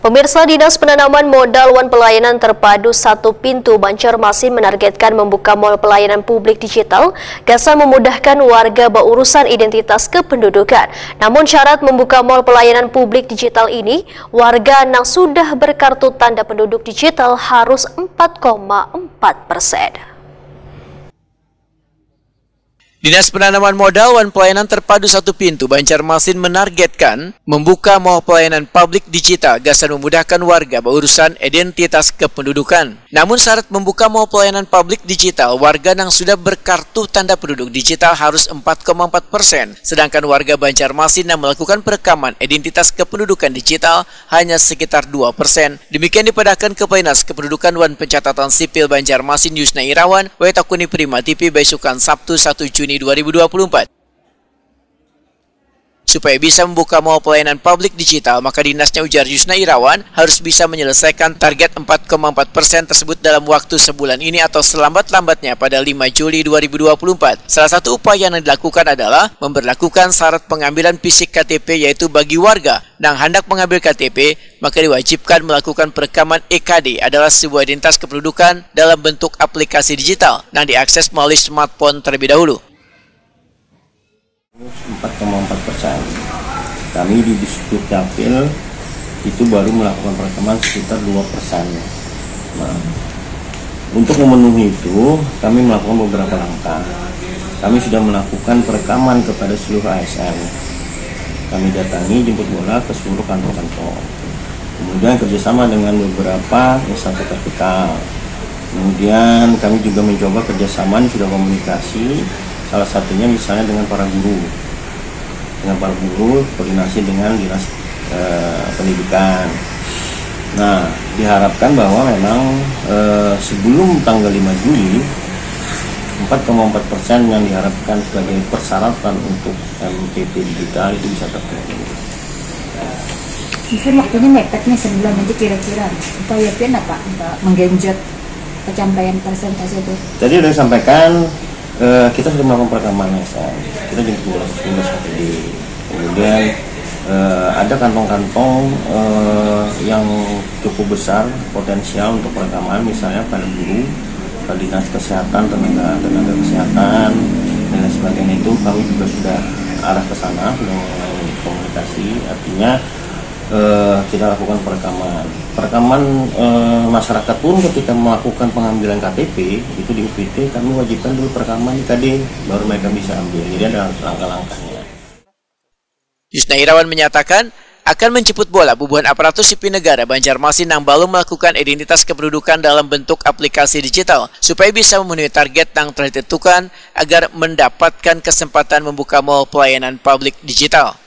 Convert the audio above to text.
Pemirsa, Dinas Penanaman Modal Wan Pelayanan Terpadu Satu Pintu Banjarmasin menargetkan membuka mal pelayanan publik digital guna memudahkan warga berurusan identitas kependudukan. Namun syarat membuka mal pelayanan publik digital ini, warga yang sudah berkartu tanda penduduk digital harus 4,4%. Dinas Penanaman Modal Wan Pelayanan Terpadu Satu Pintu Banjarmasin menargetkan membuka mal pelayanan publik digital guna memudahkan warga berurusan identitas kependudukan. Namun syarat membuka mal pelayanan publik digital, warga yang sudah berkartu tanda penduduk digital harus 4,4%, sedangkan warga Banjarmasin yang melakukan perekaman identitas kependudukan digital hanya sekitar 2%. Demikian dipadahkan Kepala Dinas Kependudukan Wan Pencatatan Sipil Banjarmasin Yusna Irawan, Wetakuni Prima TV besukan Sabtu 1 Juni 2024. Supaya bisa membuka mal pelayanan publik digital, maka dinasnya, ujar Yusna Irawan, harus bisa menyelesaikan target 4,4% tersebut dalam waktu sebulan ini atau selambat-lambatnya pada 5 Juli 2024. Salah satu upaya yang dilakukan adalah memberlakukan syarat pengambilan fisik KTP, yaitu bagi warga yang hendak mengambil KTP, maka diwajibkan melakukan perekaman EKD adalah sebuah identitas kependudukan dalam bentuk aplikasi digital yang diakses melalui smartphone terlebih dahulu. 4,4%. Kami di Dishub Capil itu baru melakukan perekaman sekitar 2%. Nah, untuk memenuhi itu, kami melakukan beberapa langkah. Kami sudah melakukan perekaman kepada seluruh ASN. Kami datangi jemput bola ke seluruh kantong-kantong. Kemudian kerjasama dengan beberapa instansi vertikal. Kemudian kami juga mencoba kerjasama, sudah komunikasi. Salah satunya misalnya dengan para guru, koordinasi dengan dinas pendidikan. Nah, diharapkan bahwa memang sebelum tanggal 5 Juli 4,4% yang diharapkan sebagai persyaratan untuk MTP digital itu bisa terpenuhi. Mungkin waktunya mepet nih, sebulan nanti kira-kira upaya PIN apa untuk menggenjot pencapaian persentase itu? Tadi sudah disampaikan, kita sudah melakukan perekaman ASN. Kita jemput bola di kemudian ada kantong-kantong yang cukup besar potensial untuk perekaman, misalnya pada guru, pada dinas kesehatan, tenaga kesehatan dan lain sebagainya. Itu kami juga sudah arah ke sana, sudah komunikasi. Artinya kita lakukan perekaman masyarakat pun ketika melakukan pengambilan KTP itu di UPT, kami wajibkan dulu perekaman IKD, baru mereka bisa ambil. Jadi ada langkah-langkahnya. Yusna Irawan menyatakan akan menjemput bola bubuhan aparatur sipil negara Banjarmasin yang belum melakukan identitas kependudukan dalam bentuk aplikasi digital supaya bisa memenuhi target yang telah ditentukan agar mendapatkan kesempatan membuka mal pelayanan publik digital.